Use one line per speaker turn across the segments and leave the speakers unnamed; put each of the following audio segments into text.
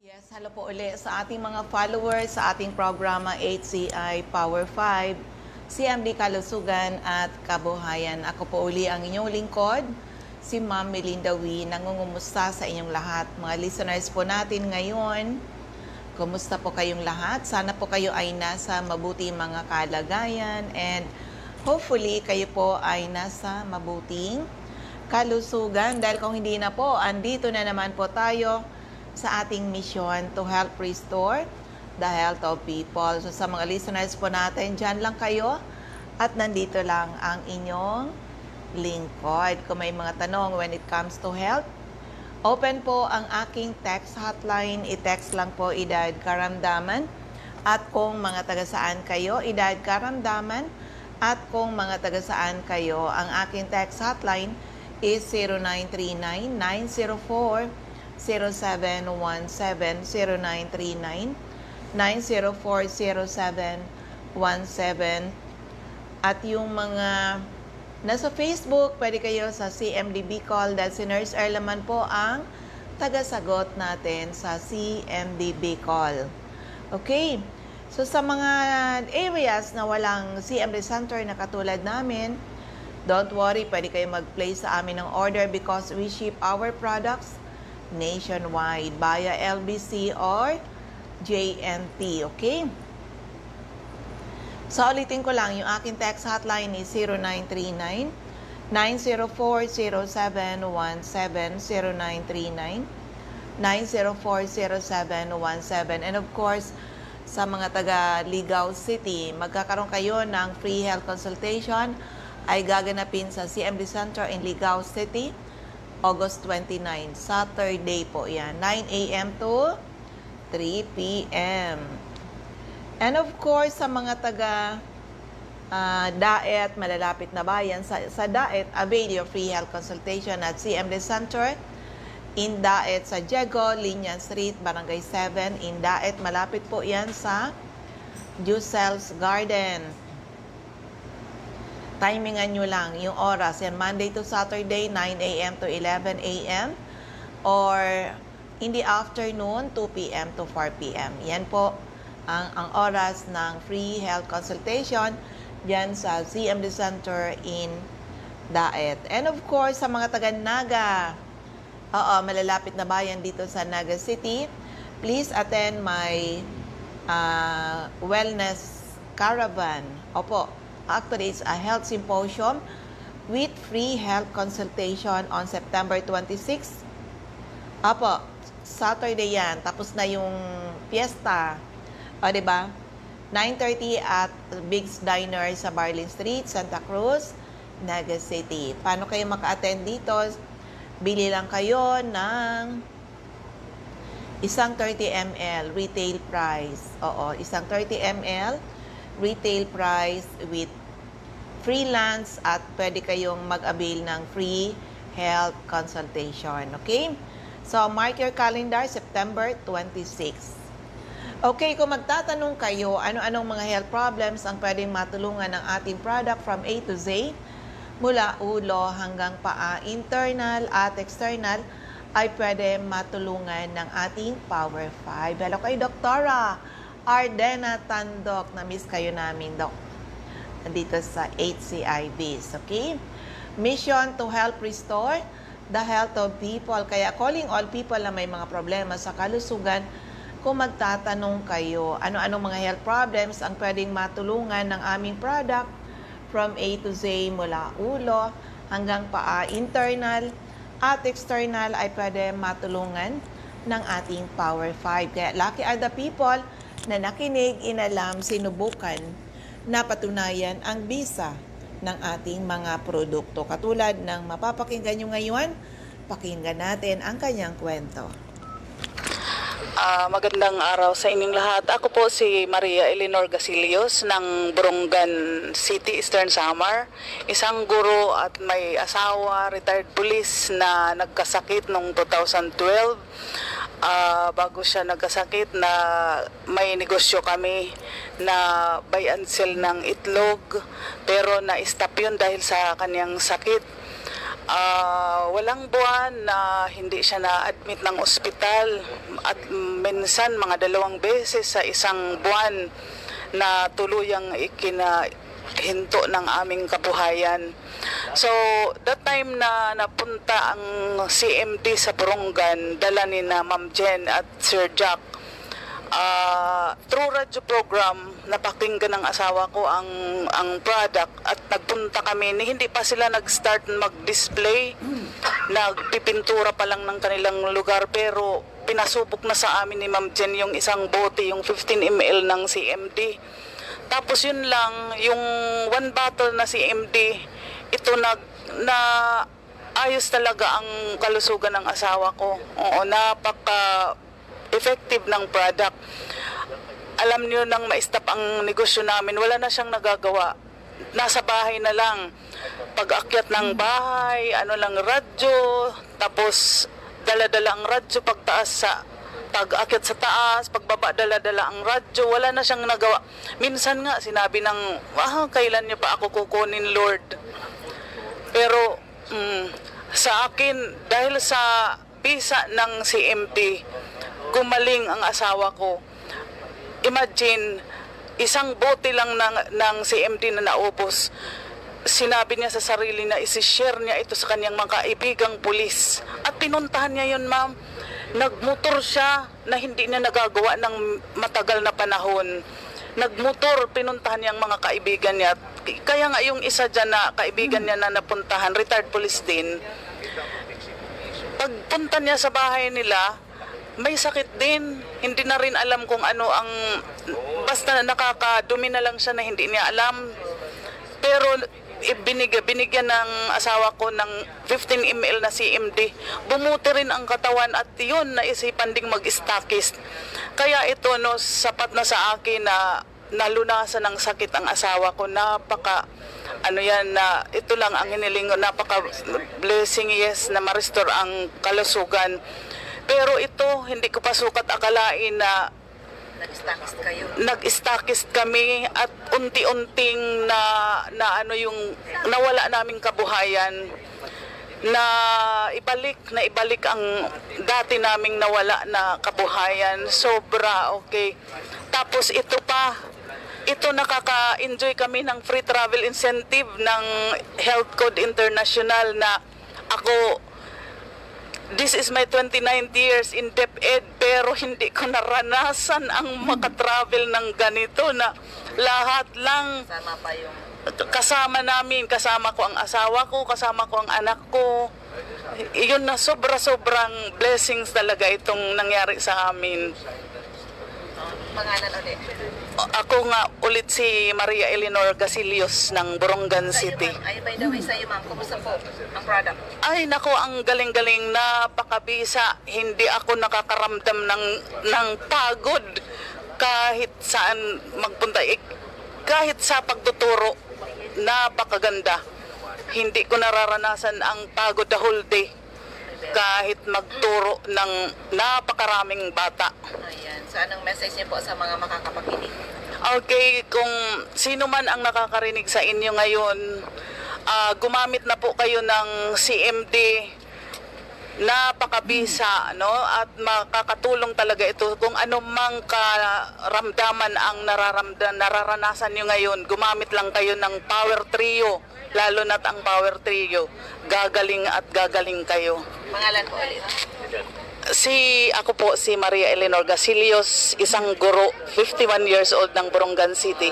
Yes, hello po ulit sa ating mga followers sa ating programa HCI Power 5, CMD Kalusugan at Kabuhayan. Ako po uli ang inyong lingkod, si Ma'am Melinda Wee, nangungumusta sa inyong lahat. Mga listeners po natin ngayon, kumusta po kayong lahat? Sana po kayo ay nasa mabuting mga kalagayan and hopefully kayo po ay nasa mabuting kalusugan. Dahil kung hindi na po, andito na naman po tayo sa ating mission to help restore the health of people. So sa mga listeners po natin, dyan lang kayo at nandito lang ang inyong lingkod. Kung may mga tanong when it comes to health, open po ang aking text hotline. I-text lang po idad karamdaman. At kung mga taga saan kayo, idad karamdaman. At kung mga taga saan kayo, ang aking text hotline is 0939-904 0717 0939 904 0717. At yung mga nasa Facebook, pwede kayo sa CMD Bicol dahil si Nurse Erlaman po ang tagasagot natin sa CMD Bicol. Okay, so sa mga areas na walang CMD Center na katulad namin, don't worry, pwede kayo mag-place sa amin ng order because we ship our products nationwide via LBC or JNT, okay? So, ulitin ko lang, yung aking text hotline is 0939-904-0717, 0939-904-0717. And of course, sa mga taga Ligao City, magkakaroon kayo ng free health consultation ay gaganapin sa CMD Center in Ligao City, August 29, Saturday po yan, 9 a.m. to 3 p.m. And of course, sa mga taga Daet, malalapit na bayan, sa Daet, avail your free health consultation at CMD Center in Daet sa Diego, Linyan Street, Barangay 7, in Daet. Malapit po yan sa Jusel's Garden. Timingan nyo lang yung oras. Yan, Monday to Saturday, 9 a.m. to 11 a.m. Or in the afternoon, 2 p.m. to 4 p.m. Yan po ang oras ng free health consultation dyan sa CMD Center in Daet. And of course, sa mga taga-Naga, malalapit na bayan dito sa Naga City, please attend my wellness caravan. Opo, actually, it's a health symposium with free health consultation on September 26. Apo, Saturday yan. Tapos na yung fiesta. O, diba? 9:30 at Big's Diner sa Barlin Street, Santa Cruz, Naga City. Paano kayo maka-attend dito? Bili lang kayo ng isang 30 ml retail price. Oo, isang 30 ml retail price with freelance at pwede kayong mag-avail ng free health consultation. Okay? So, mark your calendar, September 26. Okay, kung magtatanong kayo, ano-anong mga health problems ang pwedeng matulungan ng ating product from A to Z, mula ulo hanggang paa, internal at external, ay pwede matulungan ng ating Power 5. Hello kay Doktora Ardena Tandok, na-miss kayo namin, Dok, dito sa HCIBs, okay? Mission to help restore the health of people. Kaya calling all people na may mga problema sa kalusugan, kung magtatanong kayo, ano-anong mga health problems ang pwedeng matulungan ng aming product from A to Z, mula ulo hanggang paa, internal at external, ay pwede matulungan ng ating Power 5. Kaya lucky are the people na nakinig, inalam, sinubukan, napatunayan ang bisa ng ating mga produkto. Katulad ng mapapakinggan nyo ngayon, pakinggan natin ang kanyang kwento.
Magandang araw sa inyong lahat. Ako po si Maria Eleanor Gasilios ng Borongan City, Eastern Samar. Isang guro at may asawa, retired police na nagkasakit noong 2012. Bago siya nagkasakit, na may negosyo kami na buy and sell ng itlog, pero na-stop yun dahil sa kanyang sakit. Walang buwan na hindi siya na-admit ng ospital at minsan mga 2 beses sa isang buwan na tuluyang ikinahinto ng aming kabuhayan. So, that time na napunta ang CMD sa Borongan, dala ni na Ma'am Jen at Sir Jack, through radio program, napakinggan ng asawa ko ang product at nagpunta kami. Hindi pa sila nag-start mag-display, nagpipintura pa lang ng kanilang lugar, pero pinasubok na sa amin ni Ma'am Jen yung isang bote, yung 15 ml ng CMD. Tapos yun lang, yung 1 bottle na CMD, ito na ayos talaga ang kalusugan ng asawa ko. Oo, effective ng product. Alam niyo, nang ma-stop ang negosyo namin, wala na siyang nagagawa. Nasa bahay na lang. Pag-akyat ng bahay, lang radyo, tapos dala-dala ang radyo pag-akyat sa taas, pagbaba dala-dala ang radyo, wala na siyang nagawa. Minsan nga sinabi ng, kailan niyo pa ako kukunin, Lord? Pero sa akin, dahil sa bisa ng CMP, gumaling ang asawa ko. Imagine, isang bote lang ng CMD na naubos. Sinabi niya sa sarili na isi-share niya ito sa kanyang mga kaibigang pulis. At pinuntahan niya yun, ma'am. Nagmotor siya na hindi niya nagagawa ng matagal na panahon. Nagmotor, pinuntahan niya ang mga kaibigan niya. Kaya nga yung isa dyan na kaibigan niya na napuntahan, retired police din, pagpunta niya sa bahay nila, may sakit din. Hindi na rin alam kung ano ang, basta nakakadumi na lang siya na hindi niya alam. Pero binigyan ng asawa ko ng 15 ml na CMD. Bumuti rin ang katawan at yun, naisipan ding mag-stockist. Kaya ito, sapat na sa akin na nalunasan ng sakit ang asawa ko. Na ito lang ang hiniling ko, napaka blessing, yes, na ma-restore ang kalusugan. Pero ito, hindi ko pa sukat akalain na nag-stockist kami at unti-unting yung nawala naming kabuhayan, na ibalik ang dati naming nawala na kabuhayan. Sobra okay. Tapos ito nakaka-enjoy kami ng free travel incentive ng Health Code International na ako, this is my 29th years in DepEd, pero hindi ko naranasan ang makatravel ng ganito na lahat lang kasama namin, kasama ko ang asawa ko, kasama ko ang anak ko. Iyon na sobrang blessings talaga itong nangyari sa amin.
Pangalan ulit.
Ako nga ulit si Maria Eleanor Gasilios ng Borongan City.
Ay, by the way, sa iyo, ma'am, kumusta po ang product?
Ay, nako, ang galing-galing, napakabisa. Hindi ako nakakaramdam ng pagod kahit saan magpunta. Kahit sa pagtuturo, napakaganda. Hindi ko nararanasan ang pagod the whole day kahit magturo ng napakaraming bata.
Ayan. So, anong message niyo po sa mga makakapakinig?
Okay, kung sino man ang nakakarinig sa inyo ngayon, gumamit na po kayo ng CMD, napakabisa, at makakatulong talaga ito. Kung ano mang karamdaman ang nararanasan nyo ngayon, gumamit lang kayo ng Power Trio, lalo na't ang Power Trio, gagaling at gagaling kayo.
Pangalan po ulit.
Ako po si Maria Eleanor Gasilios, isang guro, 51 years old ng Borongan City.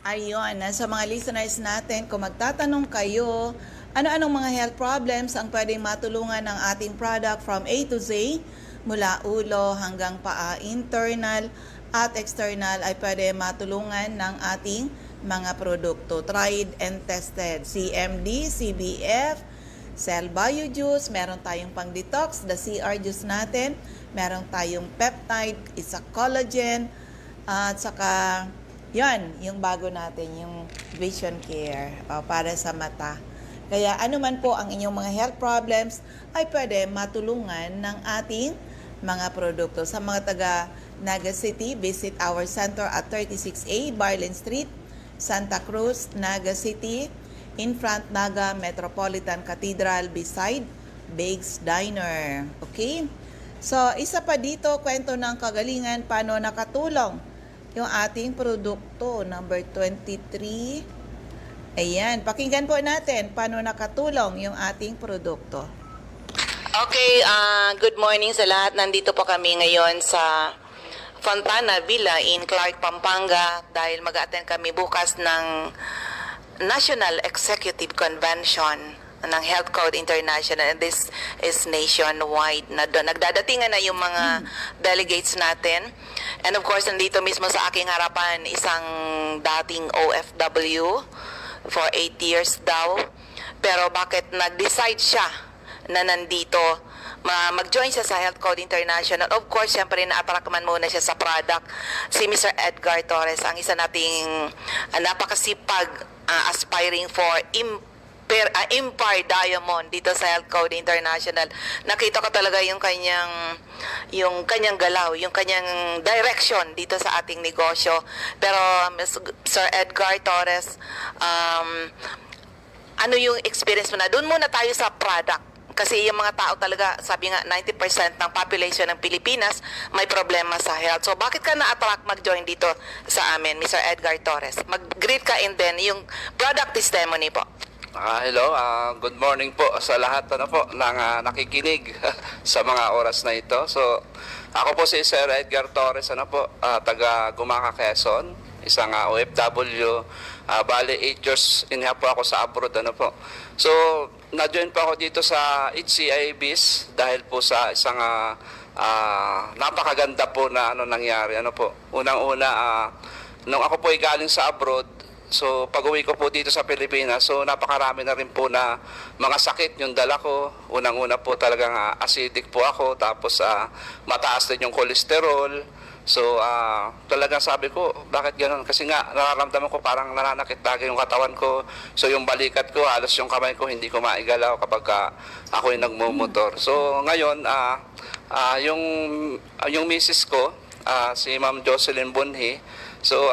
Ayun, sa mga listeners natin, kung magtatanong kayo, ano-anong mga health problems ang pwedeng matulungan ng ating product from A to Z, mula ulo hanggang paa, internal at external, ay pwede matulungan ng ating mga produkto. Tried and tested. CMD, CBF, Cell Bio Juice, meron tayong pang detox, the CR juice natin, meron tayong peptide, isa collagen, at saka yung bago natin, yung vision care para sa mata. Kaya anuman po ang inyong mga health problems ay pwede matulungan ng ating mga produkto. Sa mga taga Naga City, visit our center at 36A Barlin Street, Santa Cruz, Naga City. in front Naga Metropolitan Cathedral beside Biggs Diner. Okay? So, isa pa dito, kwento ng kagalingan, paano nakatulong yung ating produkto. Number 23. Ayan, pakinggan po natin paano nakatulong yung ating produkto.
Okay, good morning sa lahat. Nandito po kami ngayon sa Fontana Villa in Clark, Pampanga dahil mag-attend kami bukas ng National Executive Convention ng Health Code International, and this is nationwide na doon. Nagdadatingan na yung mga delegates natin. And of course, nandito mismo sa aking harapan isang dating OFW for 8 years daw. Pero bakit nag-decide siya na nandito mag-join siya sa Health Code International? Of course, syempre na-attract man muna siya sa product. Si Mr. Edgar Torres, ang isa nating napakasipag aspiring for Empire Diamond dito sa Health Code International. Nakita ko talaga yung kanyang galaw, yung kanyang direction dito sa ating negosyo. Pero Sir Edgar Torres, ano yung experience mo na? Doon muna tayo sa product. Kasi yung mga tao talaga, sabi nga 90% ng population ng Pilipinas may problema sa health. So bakit ka na-attract mag-join dito sa amin, Mr. Edgar Torres? Mag-greet ka and then yung product testimony po.
Hello, good morning po sa lahat po ng nakikinig sa mga oras na ito. So, ako po si Sir Edgar Torres, taga Gumaca, Quezon, isang OFW. Bali, 8 years in po ako sa abroad, po. So, na-join po ako dito sa HCIBIS dahil po sa isang napakaganda po na nangyari. Unang-una, nung ako po ay galing sa abroad, so pag-uwi ko po dito sa Pilipinas, so napakarami na rin po na mga sakit yung dala ko. Unang-una po talagang acidic po ako, tapos mataas din yung cholesterol. So talagang sabi ko, bakit gano'n? Kasi nga nararamdaman ko parang nananakit talaga yung katawan ko. So yung balikat ko, halos yung kamay ko hindi ko maigalaw kapag ako yung nagmumotor. So ngayon, yung misis ko, si Ma'am Jocelyn Bunhi, so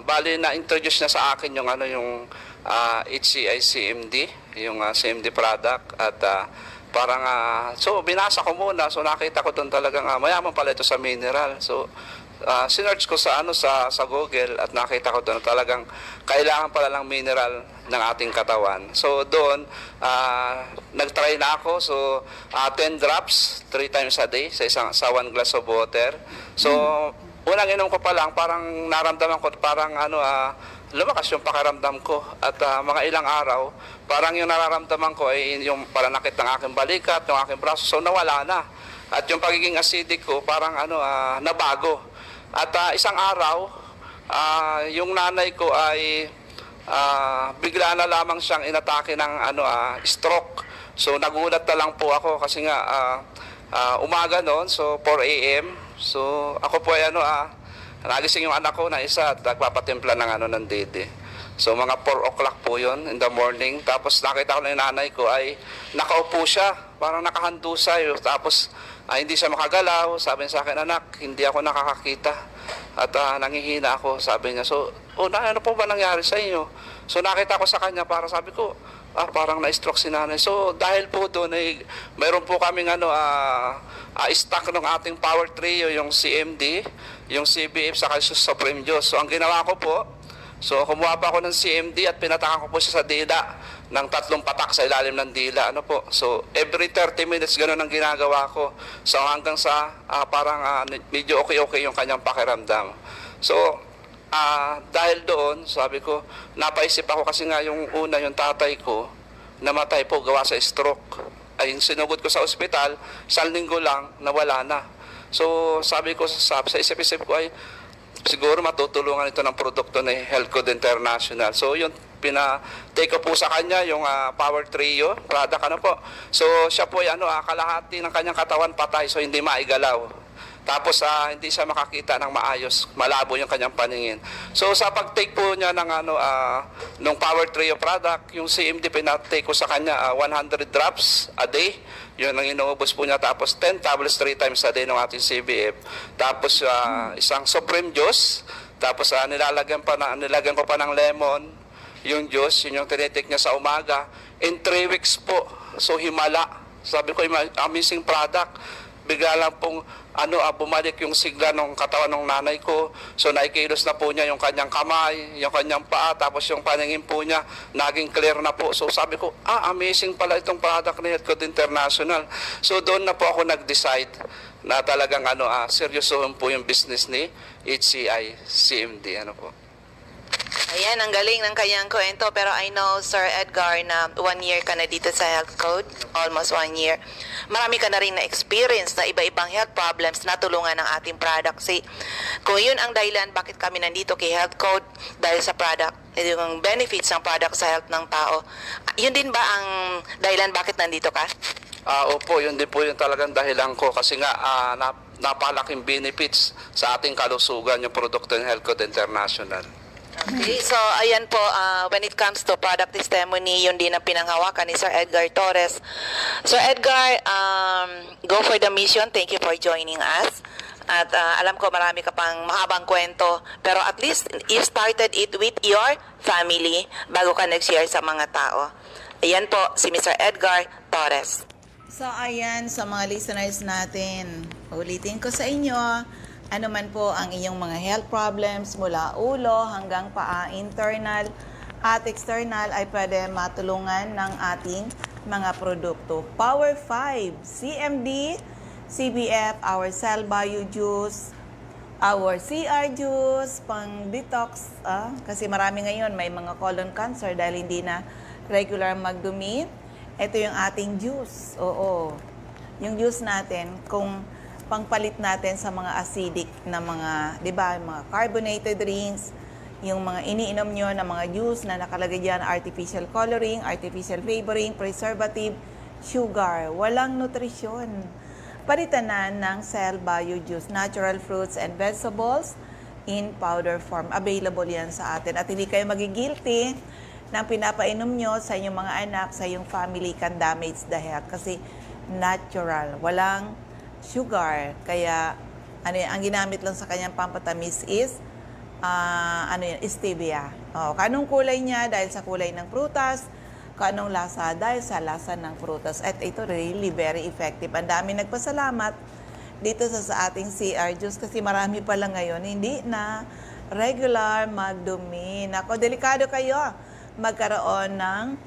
bali na-introduce na sa akin yung HCI CMD, yung CMD product, at parang so binasa ko muna, so nakita ko doon talagang mayaman pala ito sa mineral. So sinearch ko sa sa Google at nakita ko doon talagang kailangan pala ng mineral ng ating katawan. So doon nagtry na ako. So 10 drops 3 times a day sa 1 glass of water. So unang inom ko pa lang, parang naramdaman ko parang lumakas yung pakiramdam ko, at mga ilang araw parang yung nararamdaman ko ay yung pananakit ng aking balikat, ng aking braso, so nawala na. At yung pagiging acidic ko parang nabago. At isang araw, yung nanay ko ay bigla na lamang siyang inatake ng stroke. So nagulat na lang po ako kasi nga umaga noon, so 4 AM. So ako po ay nagising yung anak ko na isa at nagpapatimpla ng ng dede. So mga 4 o'clock po yun in the morning. Tapos nakita ko na yung nanay ko ay nakaupo siya, parang nakahandusay. Tapos hindi siya makagalaw. Sabi niya sa akin, anak, hindi ako nakakakita at nangihina ako, sabi niya. So, ano po ba nangyari sa inyo? So nakita ko sa kanya, para sabi ko, parang na-stroke si nanay. So dahil po doon ay mayroon po kaming stock ng ating power trio, yung CMD, yung CBF, saka yung Supreme Diyos. So ang ginawa ko po, so kumuha pa ako ng CMD at pinatakan ko po siya sa dila ng 3 patak sa ilalim ng dila. So every 30 minutes ganun ang ginagawa ko. So hanggang sa parang medyo okay yung kanyang pakiramdam. So dahil doon, sabi ko, napaisip ako kasi nga yung una, yung tatay ko, namatay po gawa sa stroke. Ay sinugod ko sa ospital, 1 linggo lang, nawala na. So sabi ko, sa isip-isip ko ay, siguro matutulungan ito ng produkto ng Health Code International. So yun, take ko po sa kanya yung Power Trio product po. So siya po ay kalahati ng kanyang katawan patay, so hindi maigalaw. Tapos hindi siya makakita ng maayos, malabo yung kanyang paningin. So sa pag-take po niya ng nung Power Trio product, yung CMD pinatake ko sa kanya 100 drops a day. Yun ang inuubos po niya, tapos 10 tablets 3 times a day ng ating CBF. Tapos isang Supreme Juice, tapos nilagyan ko pa ng lemon, yung juice, yun yung tinitake niya sa umaga. In 3 weeks po, so himala. Sabi ko, amazing product. Bigla lang pong bumalik yung sigla ng katawan ng nanay ko. So naikilos na po niya yung kanyang kamay, yung kanyang paa, tapos yung paningin po niya, naging clear na po. So sabi ko, amazing pala itong product ni Health Code International. So doon na po ako nag-decide na talagang seryosohin po yung business ni HCI CMD.
Ayan, ang galing ng kanyang kwento. Pero I know, Sir Edgar, na 1 year ka na dito sa Health Code. Almost 1 year. Marami ka na rin na-experience na iba-ibang health problems na tulungan ng ating product. Kung yun ang dahilan bakit kami nandito kay Health Code, dahil sa product, yung benefits ng product sa health ng tao, yun din ba ang dahilan bakit nandito ka?
Opo, yun din po yung talagang dahilan ko. Kasi nga, napalaking benefits sa ating kalusugan yung produkto ng Health Code International.
Okay, so ayan po, when it comes to product testimony, yun din ang pinanghawakan ni Sir Edgar Torres. Sir Edgar, go for the mission. Thank you for joining us. At alam ko marami ka pang mahabang kwento, pero at least you started it with your family bago ka nag-share sa mga tao. Ayan po, si Mr. Edgar Torres.
So ayan, sa mga listeners natin, ulitin ko sa inyo, ano man po ang inyong mga health problems mula ulo hanggang paa, internal at external, ay pwede matulungan ng ating mga produkto. Power 5, CMD, CBF, our Cell Bio Juice, our CR Juice, pang detox, kasi marami ngayon may mga colon cancer dahil hindi na regular magdumi. Ito yung ating juice. Oo. Yung juice natin, kung pangpalit natin sa mga acidic na mga, di ba, mga carbonated drinks, yung mga iniinom nyo na mga juice na nakalagay dyan, artificial coloring, artificial flavoring, preservative, sugar, walang nutrisyon. Palitan na ng Cell Bio Juice, natural fruits and vegetables in powder form. Available yan sa atin. At hindi kayo magigilty nang pinapainom nyo sa inyong mga anak, sa iyong family, can damage the health. Kasi natural, walang sugar. Kaya ang ginamit lang sa kanyang pampatamis is stevia. Kanong kulay niya? Dahil sa kulay ng prutas. Kanong lasa? Dahil sa lasa ng prutas. At ito really very effective. Ang dami nagpasalamat dito sa ating CR Juice kasi marami pa lang ngayon hindi na regular magdumi. Nako, delikado kayo magkaroon ng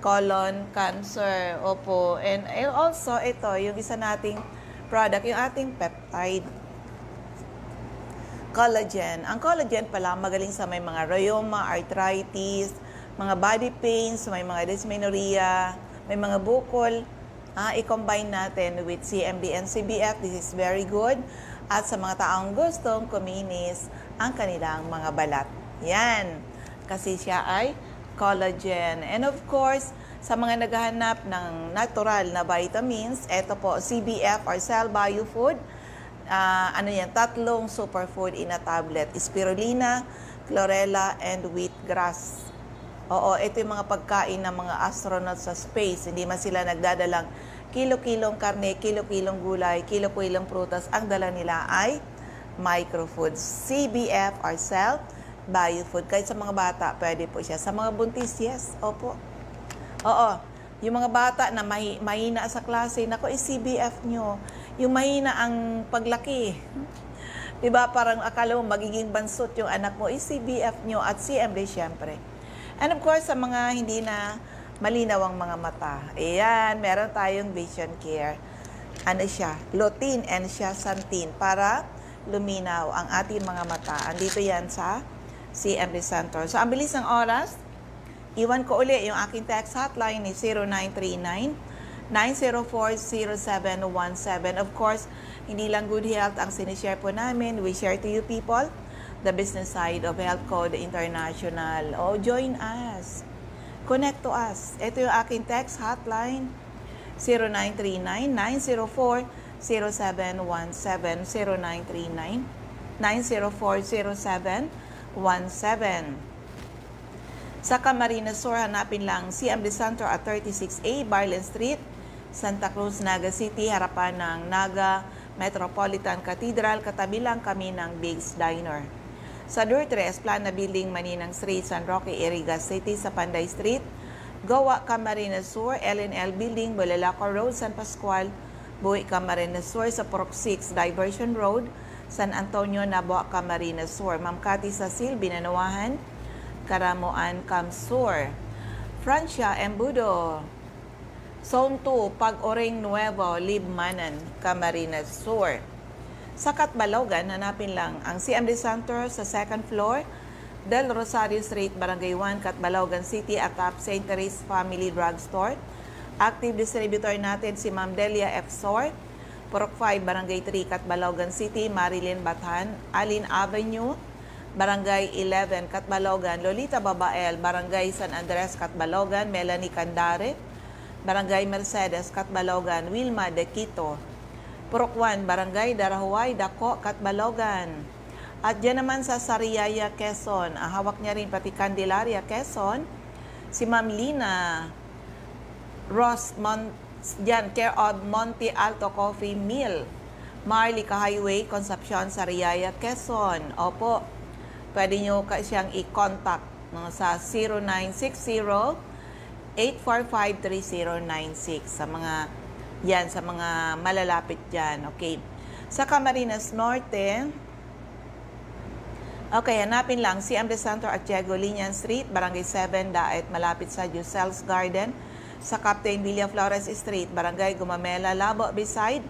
colon cancer. Opo. And also, ito, yung isa nating product, yung ating peptide. Collagen. Ang collagen pala, magaling sa may mga rheuma, arthritis, mga body pains, may mga dysmenorrhea, may mga bukol. I-combine natin with CMD and CBF. This is very good. At sa mga taong gustong kuminis ang kanilang mga balat. Yan. Kasi siya ay collagen. And of course, sa mga naghahanap ng natural na vitamins, ito po, CBF or Cell Bio Food. Yan, 3 superfood in a tablet. Spirulina, chlorella, and wheatgrass. Oo, ito yung mga pagkain ng mga astronaut sa space. Hindi man sila nagdadalang kilo-kilong karne, kilo-kilong gulay, kilo-kilong prutas. Ang dala nila ay microfoods. CBF or Cell Bio Food. Kahit sa mga bata, pwede po siya. Sa mga buntis, yes. Opo. Oo. Yung mga bata na mahina sa klase, nako, CBF nyo. Yung mahina ang paglaki. Diba? Parang akala mo magiging bansot yung anak mo, CBF nyo at CMD syempre. And of course, sa mga hindi na malinaw ang mga mata, ayan, meron tayong vision care. Ano siya? Lutein and zeaxanthin para luminaw ang ating mga mata. Andito yan sa CMD Center. So, ang bilis ng oras, iwan ko uli yung aking text hotline ni 0939-904-0717. Of course, hindi lang good health ang sinishare po namin. We share to you people the business side of Health Code International. Join us. Connect to us. Ito yung aking text hotline, 0939-904-0717, 0939-904-0717. Sa Camarines Sur, hanapin lang CMD Center at 36A Barlen Street, Santa Cruz, Naga City, harapan ng Naga Metropolitan Cathedral, katabi lang kami ng Big's Diner. Sa Durtres, Plana Building, Maninang Street, San Roque, Iriga City, sa Panday Street, Goa, Camarines Sur, LNL Building, Bulalaco Road, San Pascual, Buhi, Camarines Sur, sa Purok 6, Diversion Road, San Antonio, Nabua, Camarines Sur, Ma'am Cathy Sasil, Binanuahan, Karamuan, Camsur, Francia, Embudo, Zone 2, Pag-Oreng Nuevo, Libmanan, Camarines Sur. Sa Katbalogan, hanapin lang ang CMD Center sa second floor, Del Rosario Street, Barangay 1, Katbalogan City, atap St. Therese Family Drugstore. Active distributor natin si Ma'am Delia F. Sort, Purok 5, Barangay 3, Katbalogan City, Marilyn Batan, Alin Avenue, Barangay 11, Katbalogan, Lolita Babael, Barangay San Andres, Katbalogan, Melanie Candare, Barangay Mercedes, Katbalogan, Wilma De Quito, Purok 1, Barangay Darahuay, Dako, Katbalogan. At dyan naman sa Sariaya, Quezon, hawak niya rin pati Candelaria, Quezon, si Ma'am Lina Ross, dyan, care of Monte Alto Coffee Mill, Marlica Highway, Concepcion, Sariaya, Quezon. Opo, pwede nyo siyang i-contact sa 0960-845-3096 sa mga yan, sa mga malalapit dyan. Okay. Sa Camarines Norte, okay, hanapin lang si CMD Center at Diego Linian Street, Barangay 7, Daet, malapit sa Giselle's Garden. Sa Captain Villa Flores Street, Barangay Gumamela, Labo, beside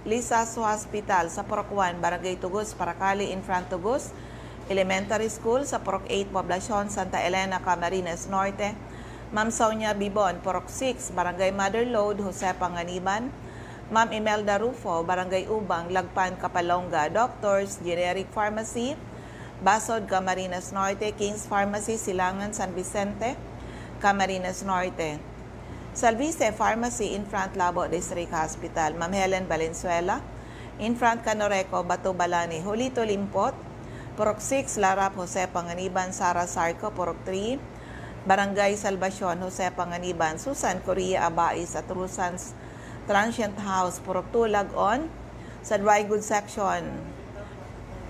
Lisa's Hospital. Sa Purok 1, Barangay Tugos, Paracali, in front Tugos Elementary School. Sa Purok 8, Poblacion, Santa Elena, Camarines Norte. Ma'am Sonia Bibon, Purok 6, Barangay Mother Lode, Jose Panganiban. Ma'am Imelda Rufo, Barangay Ubang, Lagpan, Kapalonga. Doctors, Generic Pharmacy, Basod, Camarines Norte. King's Pharmacy, Silangan, San Vicente, Camarines Norte. Salvise Pharmacy, in front Labo District Hospital. Ma'am Helen Valenzuela, in front Canoreco, Bato Balani. Julito Limpot, Purok 6, Larap, Jose Panganiban. Sara Sarco, Purok 3, Barangay Salvacion, Jose Panganiban. Susan Correa Abais at Rusans Transient House, Purok 2, Lagon. Sa Dry Goods Section,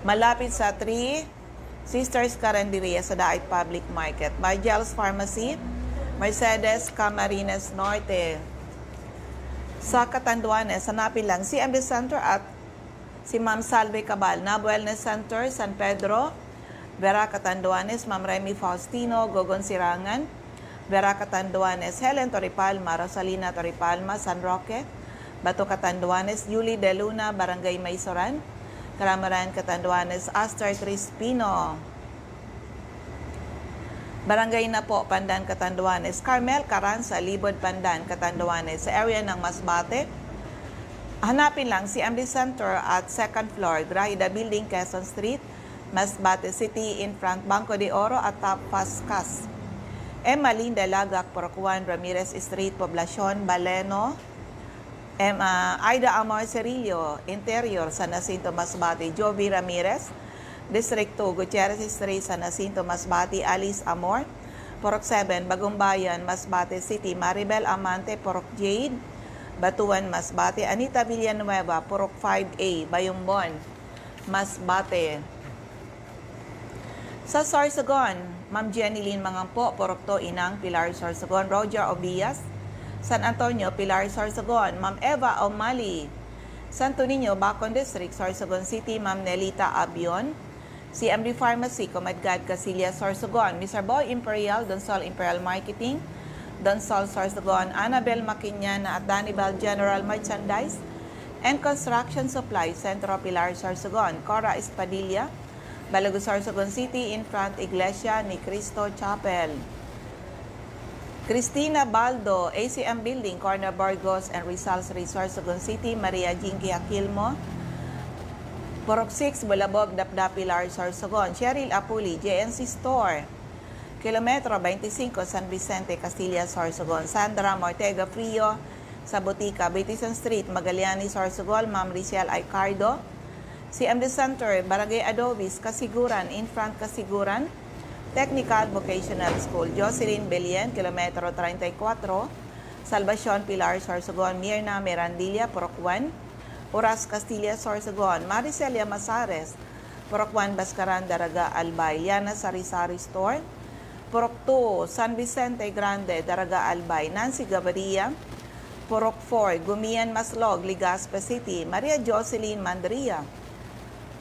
malapit sa 3 Sisters Caranderia sa Daet Public Market. Margel's Pharmacy, Mercedes, Camarines Norte. Sa Catanduanes, hanapin lang CMD Center at si Ma'am Salve Cabal, Nab Wellness Center, San Pedro, Vera Catanduanes, Ma'am Remy Faustino, Gogon Sirangan, Vera Catanduanes, Helen Toripalma, Rosalina Toripalma, San Roque, Bato Catanduanes, Julie De Luna, Barangay Maysoran, Karamaran Catanduanes, Aster Crispino, Barangay Napo, Pandan Catanduanes, Carmel Caranza, Libod Pandan Catanduanes. Sa area ng Masbate, hanapin lang si MD Center at second floor, Grahida Building, Quezon Street, Masbate City, in front Banco de Oro at Top Pascas. Emma Linda Lagak, Purok 1, Ramirez Street, Poblacion, Baleno. Aida Amor Cerillo, Interior, San Jacinto, Masbate. Jovi Ramirez, District 2, Gutierrez Street, San Jacinto, Masbate. Alice Amor, Purok 7, Bagumbayan, Masbate City. Maribel Amante, Purok Jade, Batuan, Masbate. Anita Villanueva, Purok 5A, Bayumbon, Masbate. Sa Sorsogon, Ma'am Jenny Lynn Mangampo, Purok 2, Inang, Pilar Sorsogon. Roger Obias, San Antonio, Pilar Sorsogon. Ma'am Eva O'Malley, Santo Niño, Bacon District, Sorsogon City. Ma'am Nelita Abion, CMD Pharmacy, Comadgad, Casillas, Sorsogon. Mr. Boy Imperial, Donsol Imperial Marketing, Donsol, Sorsogon. Annabel Maquiñana at Danibal General Merchandise and Construction Supply, Centro Pilar, Sorsogon. Cora Espadilla, Balago, Sorsogon City, in front Iglesia ni Cristo Chapel. Cristina Baldo, ACM Building, Corner Burgos and Rizal Street, Sorsogon City. Maria Jinky Aquilmo, Purok 6, Bulabog, Dapdap, Pilar, Sorsogon. Cheryl Apuli, JNC Store, Kilometro 25, San Vicente, Castillas, Sorsogon. Sandra Mortega Frio, sa Botica, Bitisan Street, Magallanes, Sorsogon. Ma'am Riciel Aicardo, CMD Center, Barangay Adobis, Kasiguran, in front Kasiguran, Technical Vocational School. Jocelyn Belien, Kilometro 34, Salvacion, Pilar, Sorsogon. Mirna Merandilla, Purok 1, Oras, Castilla, Sorsogon. Maricelia Masares, Purok 1, Baskaran, Daraga, Albay, Liana Sari-Sari Store. Purok 2, San Vicente Grande, Daraga, Albay, Nancy Gaviria. Purok 4, Gumian, Maslog, Legazpi City, Maria Jocelyn Mandria.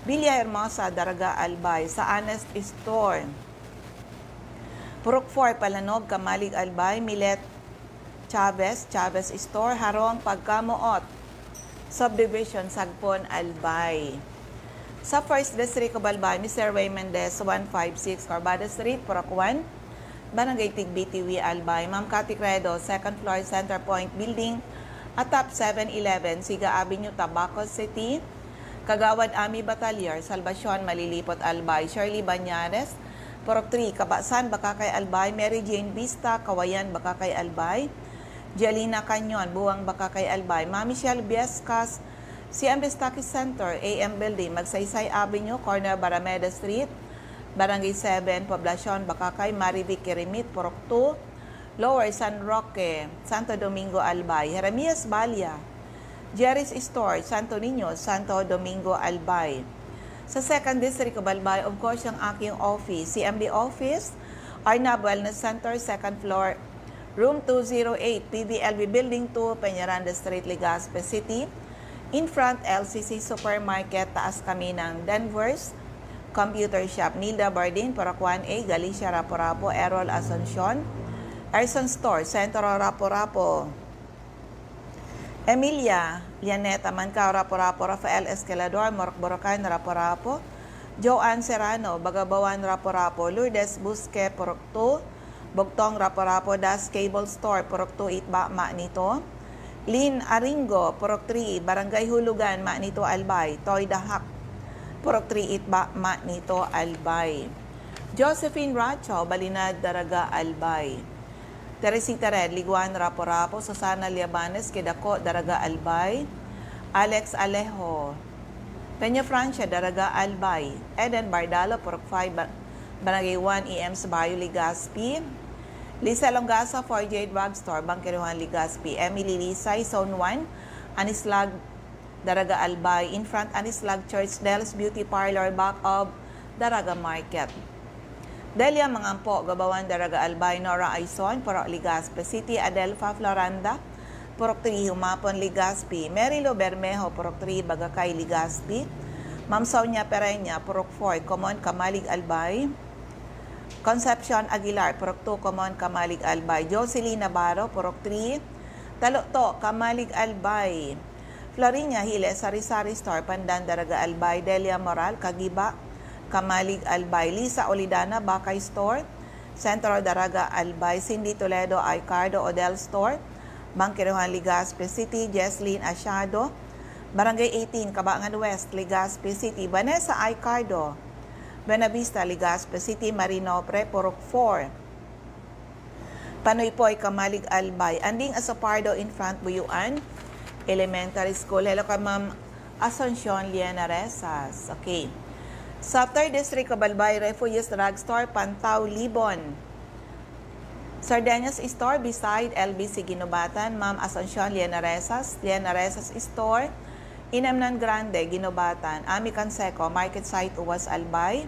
Villa Hermosa, Daraga, Albay, sa Honest Store. Purok 4, Palanog, Kamalig, Albay, Milet Chavez, Chavez Store, Harong, Pagkamuot, Subdivision, Sagpon, Albay. Sa 1st District of Albay, Mr. Ray Mendez, 156 Corbada Street, Purok 1, Barangay Tigbitiwi, Albay. Ma'am Cathy Credo, 2nd floor, Center Point Building, atap 711, Siga Avenue, Tabaco City. Kagawad Ami Batalier, Salvacion, Malilipot, Albay. Shirley Banyares, Purok 3, Kabasan, Bakakay, Albay. Mary Jane Vista, Kawayan, Bakakay, Albay. Jelina Canyon, Buwang, Bakakay, Albay. Ma'am Michelle Biescas, CM Bistaki Center, AM Building, Magsaysay Avenue, corner Barameda Street, Barangay 7, Poblacion, Bakakay, Marivic, Kirimit, Purok 2, Lower San Roque, Santo Domingo, Albay. Jeremias Balia, Jerry's Store, Santo Niño, Santo Domingo, Albay. Sa 2nd District of Albay, of course, ang aking office, CMD Office, Arnab Wellness Center, 2nd floor, Room 208, PBLB Building 2, Peñaranda Street, Legazpi City. In front, LCC Supermarket, taas kami ng Denver's Computer Shop. Nilda Bardin, Purok 1A, Galicia, Rapo-Rapo, Errol Asuncion. Erson Store, Centro, Rapo-Rapo. Emilia, Lianeta, Mancao, Rapo-Rapo. Rafael Escalador, Morok Borocan, Rapo-Rapo. Joanne Serrano, Bagabawan, Rapo-Rapo. Lourdes Busque, Purok 2. Bugtong, Rapo-Rapo. Das Cable Store, Purok 2, Itba, Manito. Lynn Aringo, Purok 3, Barangay Hulugan, Manito, Albay. Toy Dahak, Purok 3, Itba, Manito, Albay. Josephine Racho, Balinad, Daraga, Albay. Teresita Red, Liguan, Rapo-Rapo. Susana Liabanes, Kidako, Daraga, Albay. Alex Alejo, Peña Francia, Daraga, Albay. Eden Bardalo, Purok 5, Barangay 1, EM Sabayo, Legazpi. Lisa Longasa, 4J Drugstore, Bangkiruhan, Legazpi. Emily Lisay, Zone 1, Anislag, Daraga, Albay. In front, Anislag Church, Del's Beauty Parlor, back of Daraga Market. Delia Mangampo, Gabawan, Daraga, Albay. Nora Aison, Purok, Legazpi City. Adelfa Floranda, Purok 3, Humapon, Legazpi. Merilo Bermejo, Purok 3, Bagakay, Legazpi. Ma'am Sonia Pereña, Purok 4, Common, Kamalig, Albay. Concepcion Aguilar, Purok 2, Common, Kamalig, Albay. Jocelyn Navarro, Purok 3, Talokto, Kamalig, Albay. Florinia Hiles, Sari-Sari Store, Pandan, Daraga, Albay. Delia Moral, Kagiba, Kamalig, Albay. Lisa Olidana, Bakay Store, Centro, Daraga, Albay. Cindy Toledo, Icardo, Odell Store, Bangkiruhan, Legazpi City. Jesslyn Asiado, Barangay 18, Cabangan West, Legazpi City. Vanessa Icardo, Buenavista, Legazpi City. Marinopre, Purok 4. Panoy Poy, Kamalig, Albay. Anding Asopardo, in front, Buyuan Elementary School. Hello ka, Ma'am Asuncion Liana Resas. Okay. Sa 3rd District of Albay, Refugees Drugstore, Pantaw, Libon. Sardenas Store, beside LBC Ginobatan, Ma'am Asuncion Liana Resas Store. Inamnan Grande, Ginobatan. Ami Canseco, Market Site, Uwas, Albay.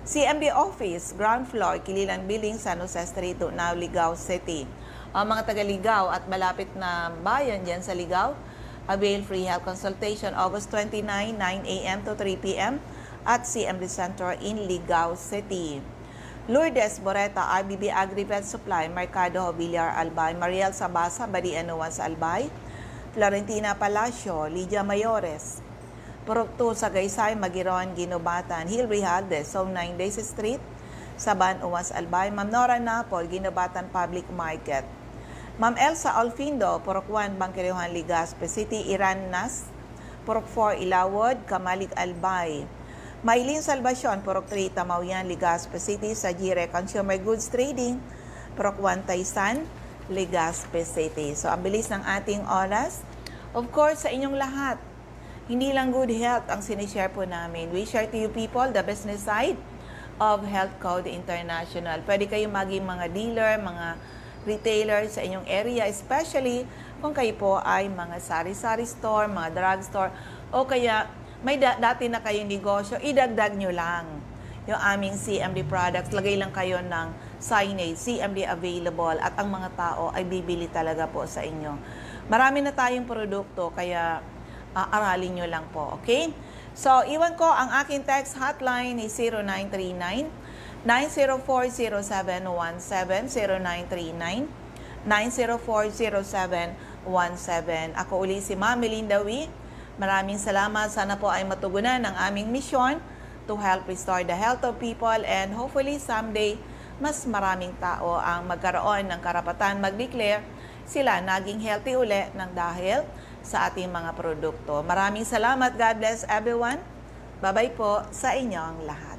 CMB Office, ground floor, Kililan Building, San Jose Street, Now, Ligao City. Ang mga taga-Ligao at malapit na bayan dyan sa Ligao, avail free health consultation August 29, 9 a.m. to 3 p.m. at CMD Center in Ligao City. Lourdes Boreta, RBB Agri-Vet Supply, Mercado, Villar, Albay. Mariel Sabasa, Badianuan, Albay. Florentina Palacio, Lydia Mayores. Purok 2, Sagaysay, Magiron, Ginobatan. Hilary Haldes, Zone 9 Days Street, Saban, Uwas, Albay. Ma'am Nora Napol, Ginobatan Public Market. Ma'am Elsa Alfindo, Purok 1, Bangkiruhan, Legazpi City. Iran Nas, Purok 4, Ilawod, Kamalig, Albay. Maylin Salvacion, Purok 3, Tamauyan, Legazpi City. Sajire Consumer Goods Trading, Purok 1, Taysan, Legazpi City. So, ang bilis ng ating oras. Of course, sa inyong lahat, hindi lang good health ang sinishare po namin. We share to you people the business side of Health Code International. Pwede kayong maging mga dealer, mga retailer sa inyong area, especially kung kayo po ay mga sari-sari store, mga drug store, o kaya may dati na kayong negosyo, idagdag nyo lang yung aming CMD products. Lagay lang kayo ng signage, CMD available, at ang mga tao ay bibili talaga po sa inyo. Marami na tayong produkto, kaya aralin nyo lang po, okay? So, iwan ko ang aking text hotline is 0939-9040717, 0939-9040717. Ako uli si Ma'am Melinda Wee. Maraming salamat. Sana po ay matugunan ang aming misyon to help restore the health of people, and hopefully someday mas maraming tao ang magkaroon ng karapatan mag-declare sila naging healthy uli ng dahil sa ating mga produkto. Maraming salamat. God bless everyone. Bye-bye po sa inyong lahat.